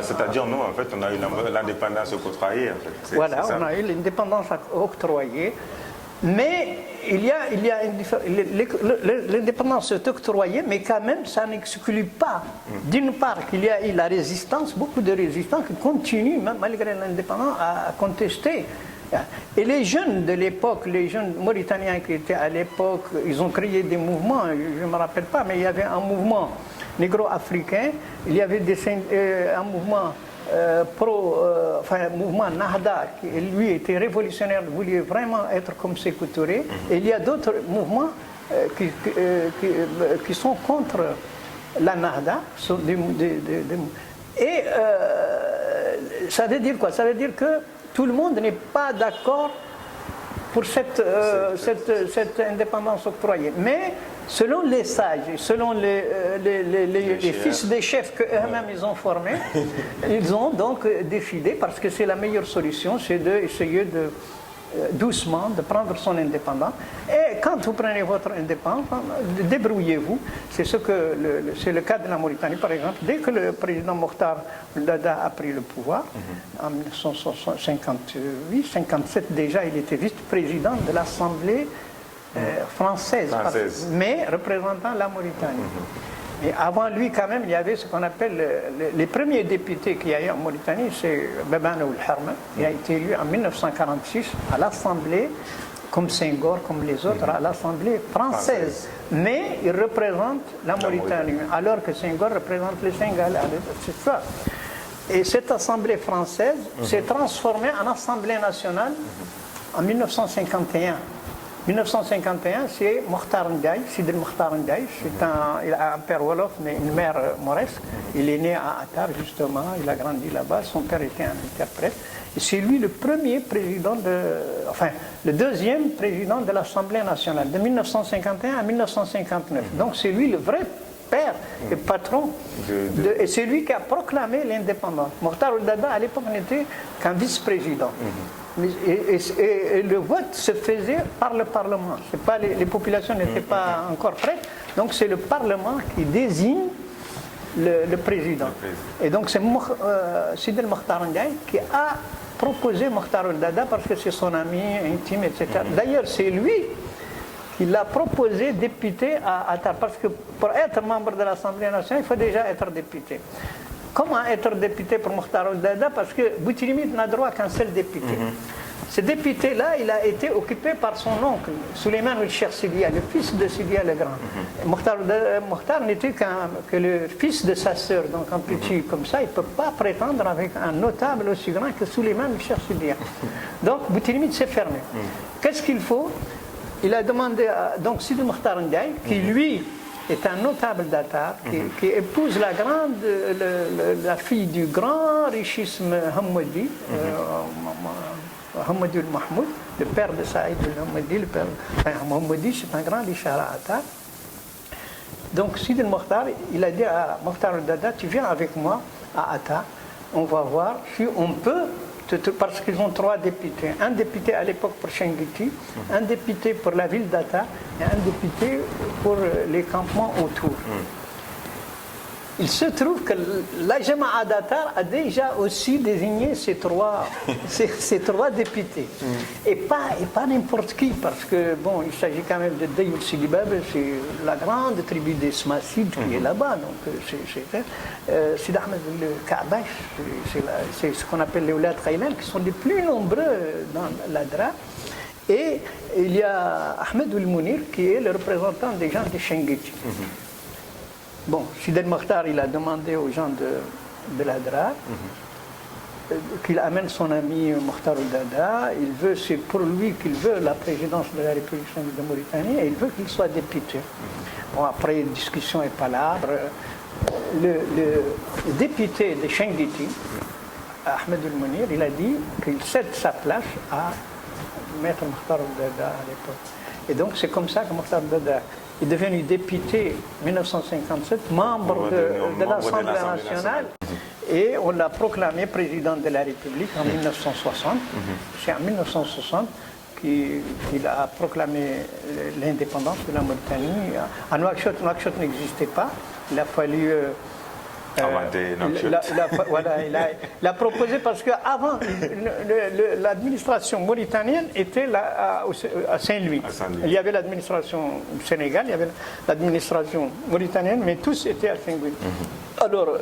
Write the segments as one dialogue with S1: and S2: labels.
S1: C'est-à-dire, nous, en fait, on a eu l'indépendance octroyée. En fait.
S2: Voilà, on a eu l'indépendance octroyée. Mais l'indépendance est octroyée, mais quand même, ça n'exclut pas, d'une part, qu'il y a eu la résistance, beaucoup de résistants qui continuent, même malgré l'indépendance, à contester. Et les jeunes de l'époque, les jeunes Mauritaniens qui étaient à l'époque, ils ont créé des mouvements, je ne me rappelle pas, mais il y avait un mouvement négro-africain, il y avait un mouvement un mouvement Nahda, qui lui était révolutionnaire, voulait vraiment être comme Sékou Touré. Et il y a d'autres mouvements qui sont contre la Nahda. Et ça veut dire quoi? Ça veut dire que tout le monde n'est pas d'accord pour cette indépendance octroyée. Mais selon les sages, selon les fils des chefs qu'eux-mêmes ils ont formés, ils ont donc décidé, parce que c'est la meilleure solution, c'est d'essayer doucement de prendre son indépendance. Et quand vous prenez votre indépendance, débrouillez-vous. C'est le cas de la Mauritanie, par exemple. Dès que le président Mokhtar Dada a pris le pouvoir, en 1958-57 déjà, il était vice-président de l'Assemblée française, mais représentant la Mauritanie. Et avant lui, quand même, il y avait ce qu'on appelle les premiers députés qu'il y a eu en Mauritanie, c'est Beban Ould Harma. Il a été élu en 1946 à l'Assemblée, comme Senghor, comme les autres, à l'Assemblée française. Mais il représente la Mauritanie, alors que Senghor représente le Sénégal. C'est ça. Et cette Assemblée française s'est transformée en Assemblée nationale en 1951. 1951, c'est Mokhtar Ndiaye, Sidi Mokhtar Ndiaye. Il a un père Wolof, mais une mère mauresque. Il est né à Attar, justement, il a grandi là-bas. Son père était un interprète. Et c'est lui le premier président le deuxième président de l'Assemblée nationale, de 1951 à 1959. Donc c'est lui le vrai père et patron. Et c'est lui qui a proclamé l'indépendance. Mokhtar Ould Dada, à l'époque, n'était qu'un vice-président. Et le vote se faisait par le Parlement. Pas les populations n'étaient pas encore prêtes. Donc c'est le Parlement qui désigne le président. Et donc c'est Sidi Mokhtar Ndiaye qui a proposé Mokhtar Ould Dada parce que c'est son ami intime, etc. D'ailleurs, c'est lui qui l'a proposé député à Attar. Parce que pour être membre de l'Assemblée nationale, il faut déjà être député. Comment être député pour Mokhtar Ould Dada? Parce que Boutilimit n'a droit qu'un seul député. Ce député-là, il a été occupé par son oncle, Souleymane Ould Cheikh Sidia, le fils de Sidia le Grand. Mokhtar n'était que le fils de sa sœur, donc un petit comme ça, il ne peut pas prétendre avec un notable aussi grand que Souleymane Ould Cheikh Sidia. Donc Boutilimit s'est fermé. Qu'est-ce qu'il faut? Il a demandé à Sidi Mokhtar Ndiaye, qui lui est un notable d'Attar, qui épouse la fille du grand richisme Hamoudi, Hamoudi al-Mahmoud, le père de Saïd al-Hamoudi. Hamoudi, c'est un grand riche à Attar. Donc Sidi Mokhtar, il a dit à Mokhtar Ould Dada, tu viens avec moi à Attar, on va voir si on peut, parce qu'ils ont 3 députés. Un député à l'époque pour Chenguiti, un député pour la ville d'Attar et un député pour les campements autour. Il se trouve que la Jama'a d'Attar a déjà aussi désigné ces trois députés. Et pas n'importe qui, parce que bon, il s'agit quand même de Dayoul Sidi Bab, c'est la grande tribu des Smassides qui est là-bas. Donc Sidi Ahmed el-Ka'bash, c'est ce qu'on appelle les Oulad Khaylan, qui sont les plus nombreux dans l'Adra. Et il y a Ahmed el-Mounir, qui est le représentant des gens de Chenguiti. Bon, Sidi Mokhtar, il a demandé aux gens de l'Adra qu'il amène son ami Mokhtar Ould Dada. C'est pour lui qu'il veut la présidence de la République de Mauritanie et il veut qu'il soit député. Bon, après discussion et palabres, le député de Chenguiti, Ahmed el-Mounir, il a dit qu'il cède sa place à Maître Mokhtar Ould Dada à l'époque. Et donc c'est comme ça que Mokhtar Ould Dada est devenu député en 1957, membre de l'Assemblée nationale, et on l'a proclamé président de la République en 1960. C'est en 1960 qu'il a proclamé l'indépendance de la Mauritanie. À Nouakchott n'existait pas. Il a fallu
S1: Inventé
S2: voilà, il a proposé parce qu'avant, l'administration mauritanienne était là, à Saint-Louis. Il y avait l'administration du Sénégal, il y avait l'administration mauritanienne, mais tous étaient à Saint-Louis. Alors,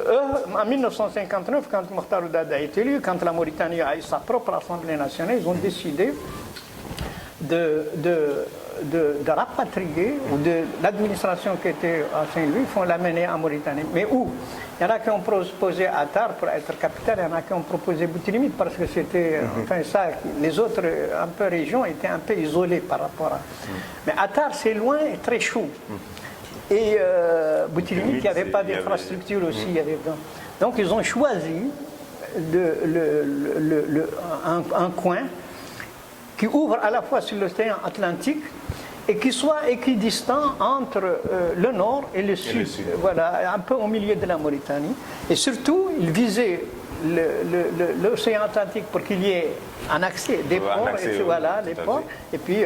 S2: en 1959, quand Mokhtar Oudad a été élu, quand la Mauritanie a eu sa propre Assemblée nationale, ils ont décidé de rapatrier, ou de l'administration qui était à Saint-Louis, il faut l'amener en Mauritanie. Mais où? Il y en a qui ont proposé Attar pour être capitale, il y en a qui ont proposé Boutilimite parce que c'était, enfin ça, les autres un peu régions étaient un peu isolées par rapport à... Mais Attar, c'est loin et très chaud. Et Boutilimite, il n'y avait pas d'infrastructure aussi. Il y avait... Donc ils ont choisi un coin qui ouvre à la fois sur l'océan Atlantique et qui soit équidistant entre le nord et le sud. Voilà, un peu au milieu de la Mauritanie. Et surtout, ils visaient l'océan Atlantique pour qu'il y ait un accès des ports, les ports. Et puis,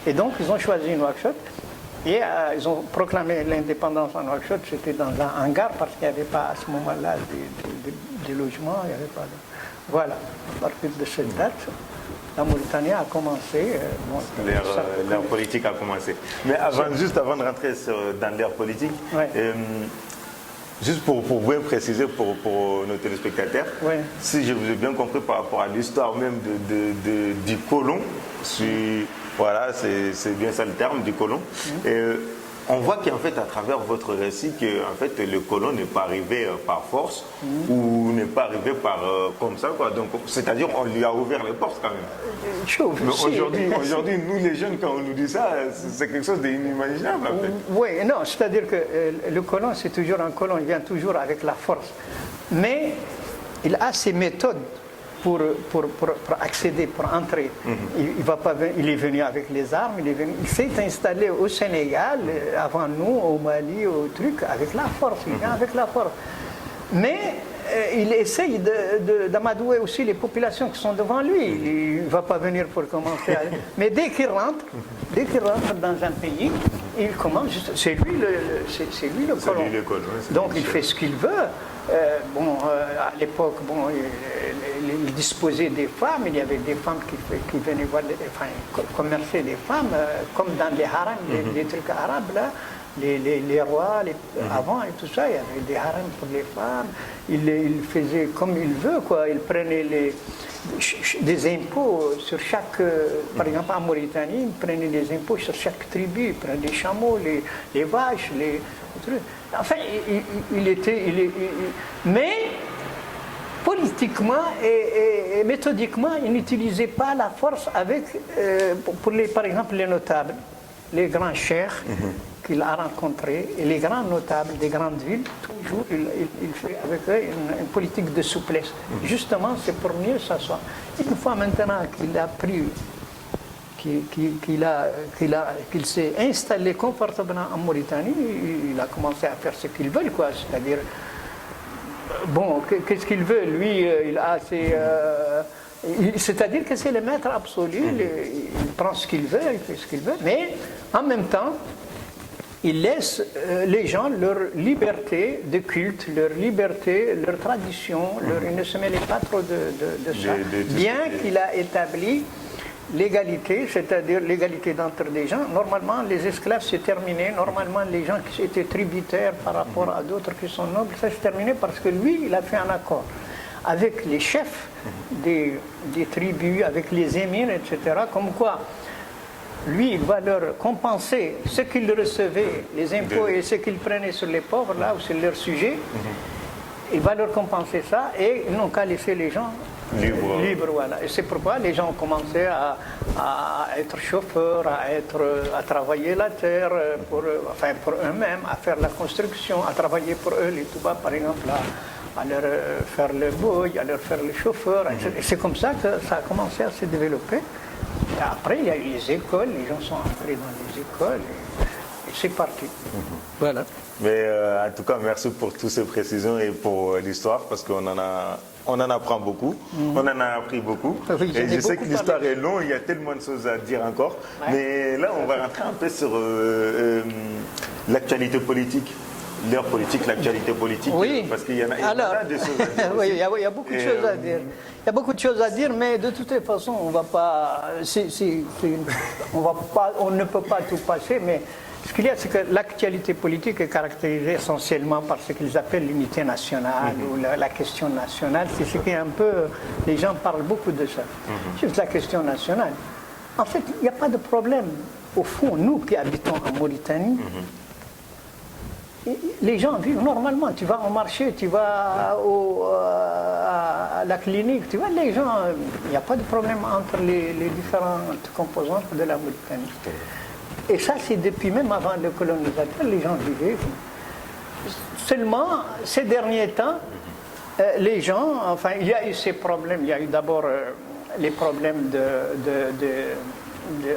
S2: et donc, ils ont choisi Nouakchott. Et ils ont proclamé l'indépendance en Nouakchott. C'était dans un hangar parce qu'il n'y avait pas à ce moment-là des logements. Il n'y avait pas de... Voilà, à partir de cette date, la Mauritanie a commencé.
S1: L'ère politique a commencé. Mais juste avant de rentrer dans l'ère politique, juste pour bien préciser pour nos téléspectateurs, si je vous ai bien compris par rapport à l'histoire même du colon, voilà, c'est bien ça le terme, du colon. On voit qu'en fait, à travers votre récit, que en fait, le colon n'est pas arrivé par force ou n'est pas arrivé comme ça, quoi. Donc, c'est-à-dire, on lui a ouvert les portes quand même. Mais aujourd'hui, nous les jeunes, quand on nous dit ça, c'est quelque chose d'inimaginable. En fait.
S2: Oui, non, c'est-à-dire que le colon, c'est toujours un colon, il vient toujours avec la force. Mais il a ses méthodes pour accéder, pour entrer. Il est venu avec les armes, il s'est installé au Sénégal, avant nous, au Mali, au truc, avec la force, il vient avec la force. Mais il essaye d'amadouer aussi les populations qui sont devant lui. Il ne va pas venir pour commencer. Mais dès qu'il rentre dans un pays, il commence, c'est lui le colon. Donc il fait ce qu'il veut. À l'époque, il disposait des femmes, il y avait des femmes qui venaient voir, commercer des femmes, comme dans les harems, les trucs arabes, là, les rois, avant et tout ça, il y avait des harems pour les femmes, il faisait comme il veut, quoi. Il prenait des impôts sur chaque, par exemple en Mauritanie, il prenait des impôts sur chaque tribu, il prenait les chameaux, les vaches, les trucs. Enfin, mais politiquement et méthodiquement, il n'utilisait pas la force par exemple, les notables, les grands cheikhs qu'il a rencontrés, et les grands notables des grandes villes, toujours, il fait avec eux une politique de souplesse. Justement, c'est pour mieux s'asseoir. Une fois maintenant qu'il a pris... qu'il s'est installé confortablement en Mauritanie, il a commencé à faire ce qu'il veut, quoi. C'est-à-dire, qu'est-ce qu'il veut? Lui, c'est-à-dire que c'est le maître absolu, il prend ce qu'il veut, il fait ce qu'il veut, mais en même temps, il laisse les gens leur liberté de culte, leur liberté, leur tradition, il ne se mêle pas trop de ça, bien qu'il a établi l'égalité, c'est-à-dire l'égalité d'entre les gens. Normalement, les esclaves, c'est terminé. Normalement, les gens qui étaient tributaires par rapport à d'autres qui sont nobles, ça c'est terminé parce que lui, il a fait un accord avec les chefs des tribus, avec les émirs, etc. Comme quoi, lui, il va leur compenser ce qu'ils recevaient, les impôts et ce qu'ils prenaient sur les pauvres, là où c'est leur sujet. Il va leur compenser ça et ils n'ont qu'à laisser les gens libres. Voilà. Et c'est pourquoi les gens ont commencé à être chauffeurs, à travailler la terre pour eux-mêmes, à faire la construction, à travailler pour eux, les Touba par exemple, à leur faire le bouille, à leur faire le chauffeur. Et c'est comme ça que ça a commencé à se développer. Et après, il y a eu les écoles, les gens sont entrés dans les écoles et c'est parti. Voilà.
S1: Mais en tout cas, merci pour toutes ces précisions et pour l'histoire, parce qu'on en apprend beaucoup, on en a appris beaucoup.
S2: Oui,
S1: et je sais que l'histoire est longue, il y a tellement de choses à dire encore. Ouais. Mais là, on va rentrer un peu sur l'actualité politique. l'heure politique, l'actualité politique,
S2: oui.
S1: Parce qu'il y en a des choses à dire.
S2: Oui, il y a beaucoup de choses à dire. Il y a beaucoup de choses à dire, mais de toutes les façons, on va pas, on ne peut pas tout passer, mais ce qu'il y a, c'est que l'actualité politique est caractérisée essentiellement par ce qu'ils appellent l'unité nationale ou la question nationale. C'est ce qui est un peu... Les gens parlent beaucoup de ça. Juste la question nationale. En fait, il n'y a pas de problème. Au fond, nous qui habitons en Mauritanie, les gens vivent normalement. Tu vas au marché, tu vas à la clinique, tu vois, les gens, il n'y a pas de problème entre les différentes composantes de la Mauritanie. Et ça, c'est depuis même avant le colonisateur, les gens vivaient. Seulement, ces derniers temps, les gens, enfin, il y a eu ces problèmes. Il y a eu d'abord les problèmes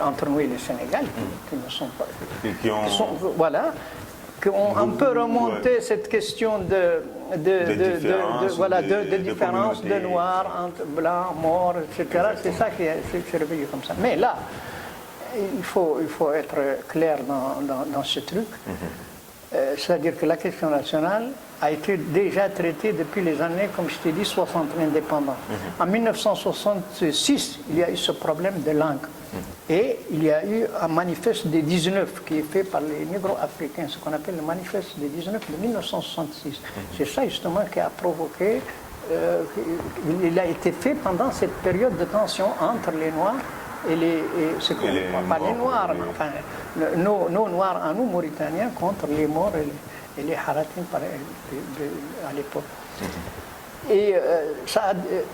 S2: entre nous et le Sénégal, qui ne sont pas... voilà. Qu'on un peu remonté cette question de différence de noirs entre blancs, morts, etc. C'est ça qui est réveillé comme ça. Mais là, il faut être clair dans ce truc. C'est-à-dire que la question nationale a été déjà traitée depuis les années, comme je t'ai dit, 60 indépendants. En 1966, il y a eu ce problème de langue. Et il y a eu un manifeste des 19 qui est fait par les négro-africains, ce qu'on appelle le manifeste des 19 de 1966. C'est ça justement qui a provoqué, il a été fait pendant cette période de tension entre les Noirs et les Noirs, mais enfin, nos Noirs à nous, Mauritaniens, contre les Morts et les Haratins à l'époque. Et,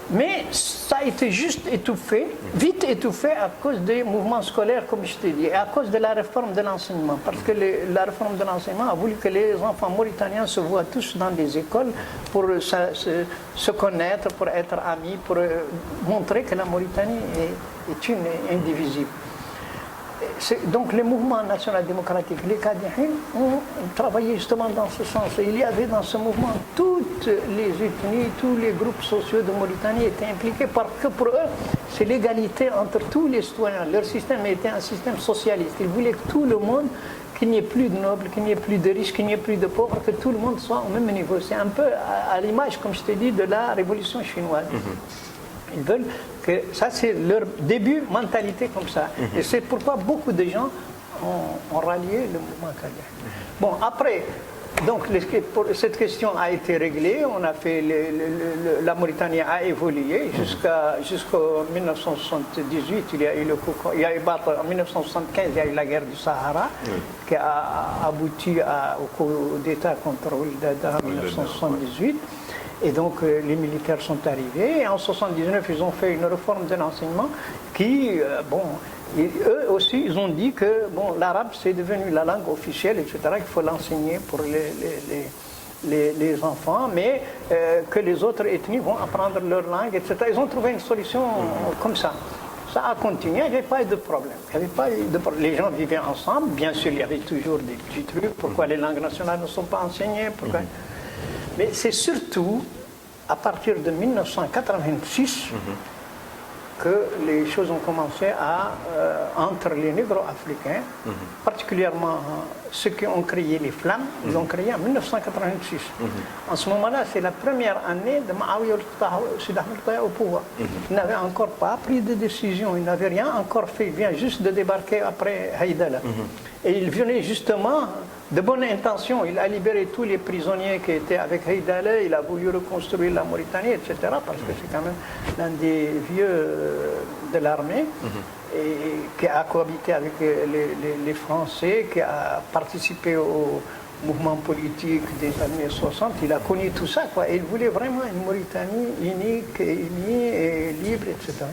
S2: mais ça a été juste étouffé, vite étouffé à cause des mouvements scolaires, comme je t'ai dit, et à cause de la réforme de l'enseignement. Parce que la réforme de l'enseignement a voulu que les enfants mauritaniens se voient tous dans des écoles pour se connaître, pour être amis, pour montrer que la Mauritanie est une indivisible. Donc les mouvements national-démocratiques, les Kadihines, ont travaillé justement dans ce sens. Il y avait dans ce mouvement toutes les ethnies, tous les groupes sociaux de Mauritanie étaient impliqués parce que pour eux, c'est l'égalité entre tous les citoyens. Leur système était un système socialiste. Ils voulaient que tout le monde, qu'il n'y ait plus de nobles, qu'il n'y ait plus de riches, qu'il n'y ait plus de pauvres, que tout le monde soit au même niveau. C'est un peu à l'image, comme je t'ai dit, de la révolution chinoise. Ils veulent que ça, c'est leur début mentalité comme ça. Et c'est pourquoi beaucoup de gens ont rallié le mouvement Kadihine. Bon, après, donc cette question a été réglée. On a fait la Mauritanie a évolué jusqu'en 1978. Il y a eu en 1975, il y a eu la guerre du Sahara qui a abouti au coup d'État contre Ould Daddah en 1978. Et donc les militaires sont arrivés et en 1979 ils ont fait une réforme de l'enseignement qui, eux aussi ils ont dit que l'arabe c'est devenu la langue officielle, etc., qu'il faut l'enseigner pour les enfants, mais que les autres ethnies vont apprendre leur langue, etc. Ils ont trouvé une solution comme ça. Ça a continué, il n'y avait pas eu de problème. Les gens vivaient ensemble, bien sûr il y avait toujours des petits trucs, pourquoi les langues nationales ne sont pas enseignées, pourquoi... Mais c'est surtout à partir de 1986 que les choses ont commencé entre les négro-africains, particulièrement ceux qui ont créé les Flammes, ils ont créé en 1986. En ce moment-là, c'est la première année de Ma'awiya au pouvoir. Il n'avait encore pas pris de décision, il n'avait rien encore fait, il vient juste de débarquer après Haïdala. Et il venait justement de bonne intention, il a libéré tous les prisonniers qui étaient avec Haïdala, il a voulu reconstruire la Mauritanie, etc., parce que c'est quand même l'un des vieux de l'armée, et qui a cohabité avec les Français, qui a participé au mouvement politique des années 60, il a connu tout ça, quoi, et il voulait vraiment une Mauritanie unique, unie et libre, etc.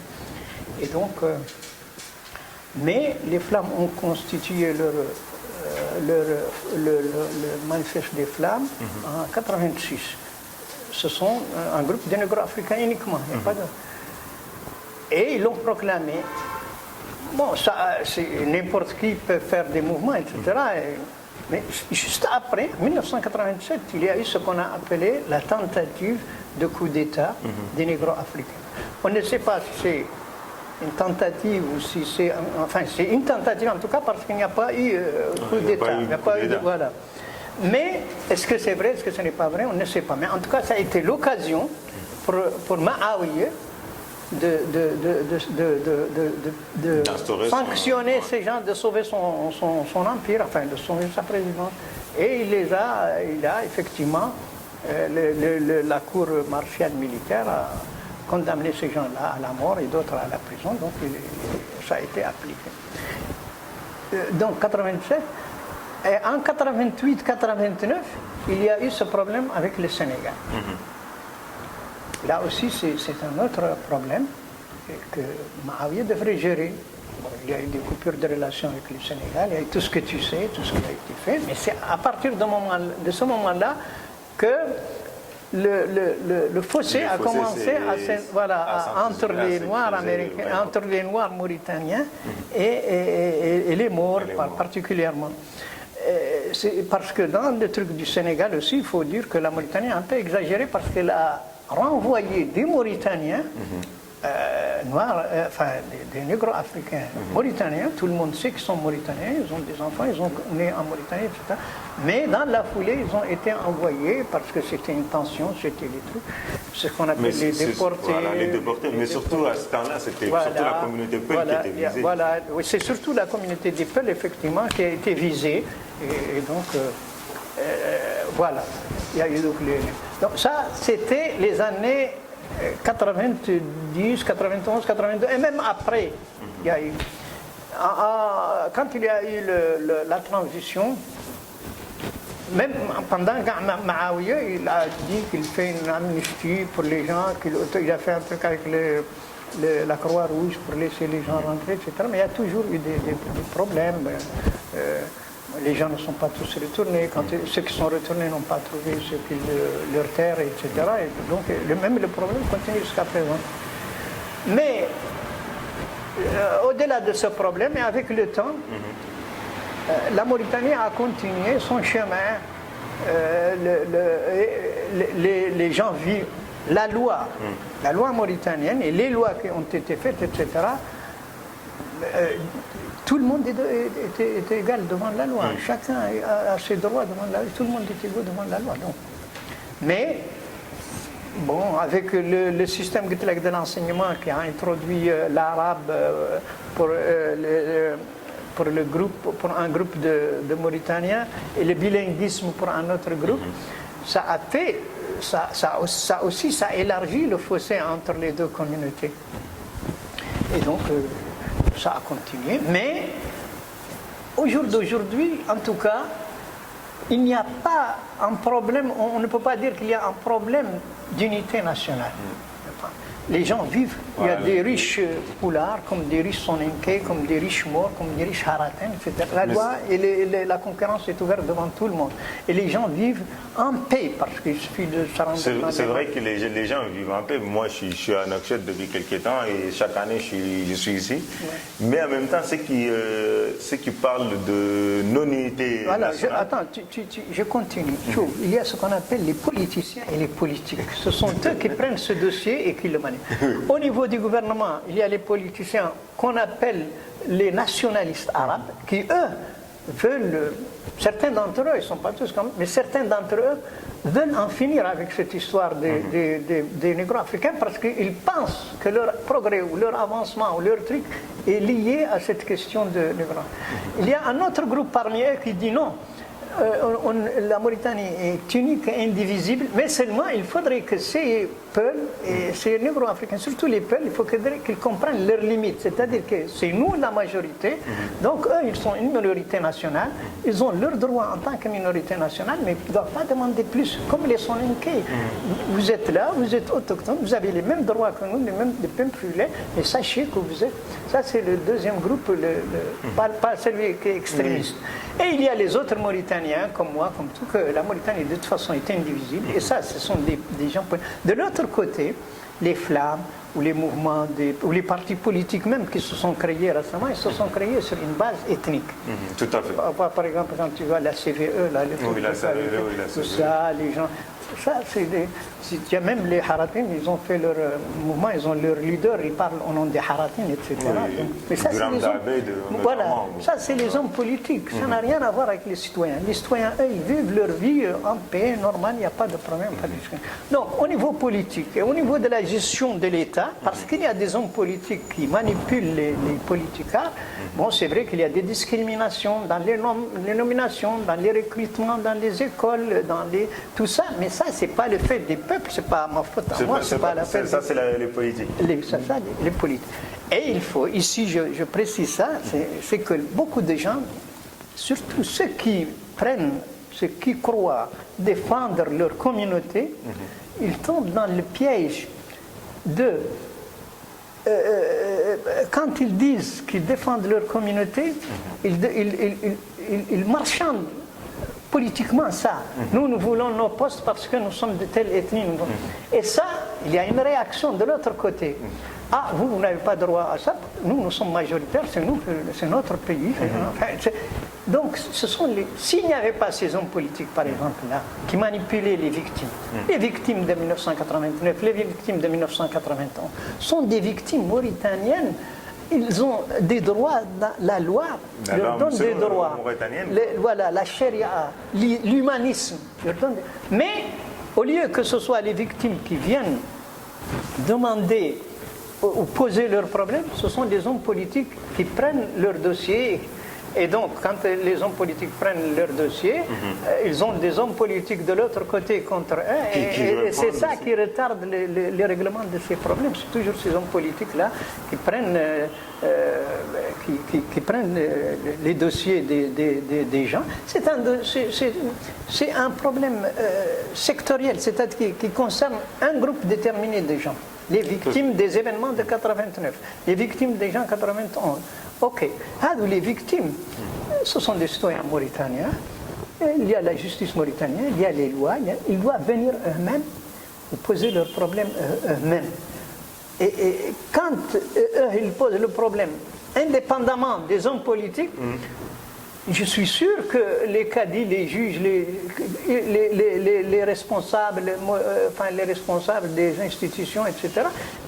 S2: Et donc, mais les Flammes ont constitué le manifeste des Flammes en 1986. Ce sont un groupe de négro-africains uniquement. Et ils l'ont proclamé. Bon, ça, n'importe qui peut faire des mouvements, etc. Mais juste après, en 1987, il y a eu ce qu'on a appelé la tentative de coup d'État des négro-africains. On ne sait pas si c'est une tentative ou si c'est... Enfin, c'est une tentative en tout cas parce qu'il n'y a pas eu coup d'État. Voilà. Mais est-ce que c'est vrai, est-ce que ce n'est pas vrai, on ne sait pas. Mais en tout cas, ça a été l'occasion pour Ma'awiya de sanctionner ces gens, de sauver son empire, enfin de sauver sa présidence. Et il a effectivement, la cour martiale militaire a condamné ces gens-là à la mort et d'autres à la prison, donc ça a été appliqué. Donc 87, et en 88-89, il y a eu ce problème avec le Sénégal. Là aussi, c'est un autre problème que Ma'awiya devrait gérer. Bon, il y a eu des coupures de relations avec le Sénégal, il y a eu tout ce que tu sais, tout ce qui a été fait, mais c'est à partir de ce moment-là que le fossé a commencé entre les Noirs américains, entre les Noirs mauritaniens et les Maures particulièrement. Parce que dans le truc du Sénégal aussi, il faut dire que la Mauritanie a un peu exagéré parce qu'elle a renvoyé des Mauritaniens noirs, enfin des négro-africains mauritaniens. Tout le monde sait qu'ils sont mauritaniens, ils ont des enfants, ils sont nés en Mauritanie, etc. Mais dans la foulée, ils ont été envoyés parce que c'était une tension, c'était des trucs, ce qu'on appelle les déportés.
S1: Voilà, les déportés. Mais surtout à ce temps-là, c'était surtout la communauté Peul qui était visée.
S2: Voilà, oui, c'est surtout la communauté des Peuls, effectivement, qui a été visée. Et donc, voilà. Il y a eu donc donc ça, c'était les années 90, 91, 82, et même après, il y a eu. Quand il y a eu la transition, même pendant Ma'awiya, il a dit qu'il fait une amnistie pour les gens, qu'il a fait un truc avec la Croix-Rouge pour laisser les gens rentrer, etc. Mais il y a toujours eu des problèmes. Les gens ne sont pas tous retournés. Quand ceux qui sont retournés n'ont pas trouvé leur terre, etc. Et donc, même le problème continue jusqu'à présent. Mais, au-delà de ce problème, et avec le temps, la Mauritanie a continué son chemin. Les gens vivent la loi mauritanienne et les lois qui ont été faites, etc. Tout le monde était égal devant la loi. Chacun a ses droits devant la loi. Tout le monde est égal devant la loi. Donc. Mais, bon, avec le système de l'enseignement qui a introduit l'arabe pour un groupe de Mauritaniens et le bilinguisme pour un autre groupe, ça a élargi le fossé entre les deux communautés. Et donc, ça a continué, mais au jour d'aujourd'hui, en tout cas, il n'y a pas un problème, on ne peut pas dire qu'il y a un problème d'unité nationale. Les gens vivent, il y a des riches poulards, comme des riches soninké, comme des riches morts, comme des riches haraten, etc. La loi et la concurrence est ouverte devant tout le monde. Et les gens vivent en paix, parce qu'il suffit de se rendre compte.
S1: C'est vrai que les gens vivent en paix. Moi, je suis à Nouakchott depuis quelques temps et chaque année, je suis ici. Ouais. Mais en même temps, ceux qui parlent de non-unité nationale...
S2: Attends, je continue. Il y a ce qu'on appelle les politiciens et les politiques. Ce sont eux qui prennent ce dossier et qui le manipulent. Au niveau du gouvernement, il y a les politiciens qu'on appelle les nationalistes arabes, qui eux veulent, certains d'entre eux, ils ne sont pas tous comme, mais certains d'entre eux veulent en finir avec cette histoire des négro-africains parce qu'ils pensent que leur progrès ou leur avancement ou leur truc est lié à cette question de négro. Il y a un autre groupe parmi eux qui dit non. La Mauritanie est unique et indivisible, mais seulement il faudrait que ces Peuls et ces négro-africains, surtout les Peuls, il faut qu'ils comprennent leurs limites. C'est-à-dire que c'est nous la majorité, donc eux, ils sont une minorité nationale, ils ont leurs droits en tant que minorité nationale, mais ils ne doivent pas demander plus, comme les Soninké. Vous êtes là, vous êtes autochtones, vous avez les mêmes droits que nous, les mêmes privilèges, mais sachez que vous êtes... Ça, c'est le deuxième groupe, pas celui qui est extrémiste. Et il y a les autres Mauritaniens, comme moi, comme tout, que la Mauritanie, de toute façon, est indivisible. Et ça, ce sont des gens... De l'autre côté, les Flammes, ou les mouvements, ou les partis politiques même qui se sont créés récemment, ils se sont créés sur une base ethnique.
S1: Tout à fait.
S2: Par exemple, quand tu vois la CVE, là, tout ça, les gens... Ça, il y a même les Haratines, ils ont fait leur mouvement, ils ont leur leader, ils parlent au nom des Haratines, etc.
S1: Oui,
S2: mais ça, c'est les hommes, voilà, ça, c'est les hommes politiques. Ça n'a rien à voir avec les citoyens. Les citoyens, eux, ils vivent leur vie en paix, normal, il n'y a pas de problème. Pas de... Donc, au niveau politique et au niveau de la gestion de l'État, parce qu'il y a des hommes politiques qui manipulent les politicards, bon, c'est vrai qu'il y a des discriminations dans les nominations, dans les recrutements, dans les écoles, tout ça, mais ça, c'est pas le fait des peuples, c'est pas ma faute à moi, c'est pas la faute.
S1: Ça, c'est les politiques.
S2: Les politiques. Et il faut, ici, je précise ça, c'est que beaucoup de gens, surtout ceux qui croient défendre leur communauté, ils tombent dans le piège de... quand ils disent qu'ils défendent leur communauté, ils marchandent politiquement ça. Nous voulons nos postes parce que nous sommes de telle ethnie. Et ça, il y a une réaction de l'autre côté. Ah, vous n'avez pas droit à ça. Nous sommes majoritaires, c'est notre pays. Donc, s'il n'y avait pas ces hommes politiques, par exemple, là, qui manipulaient les victimes de 1989, les victimes de 1991, sont des victimes mauritaniennes. Ils ont des droits, la loi leur donne des droits. Voilà, la charia, l'humanisme. Mais au lieu que ce soit les victimes qui viennent demander ou poser leurs problèmes, ce sont des hommes politiques qui prennent leur dossier. Et donc, quand les hommes politiques prennent leur dossier, ils ont des hommes politiques de l'autre côté contre eux, et c'est ça qui retarde les règlements de ces problèmes. C'est toujours ces hommes politiques-là qui prennent, les dossiers des gens. C'est un problème sectoriel, c'est-à-dire qui concerne un groupe déterminé de gens. Les victimes des événements de 89, les victimes des gens 91. Ok, les victimes, ce sont des citoyens mauritaniens, il y a la justice mauritanienne, il y a les lois, ils doivent venir eux-mêmes ou poser leurs problèmes eux-mêmes. Et quand eux, ils posent le problème, indépendamment des hommes politiques, je suis sûr que les cadis, les juges, les responsables, les responsables des institutions, etc.,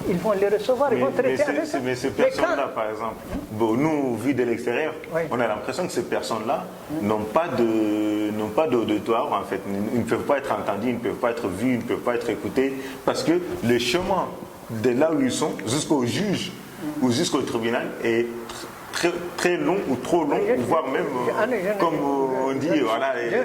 S2: ils vont les recevoir, ils vont traiter avec eux.
S1: Mais ces personnes-là, par exemple, nous, vus de l'extérieur, on a l'impression que ces personnes-là n'ont pas d'auditoire, en fait. Ils ne peuvent pas être entendus, ils ne peuvent pas être vus, ils ne peuvent pas être écoutés, parce que le chemin de là où ils sont jusqu'au juge ou jusqu'au tribunal est très long ou trop long, voire même, comme on dit, voilà,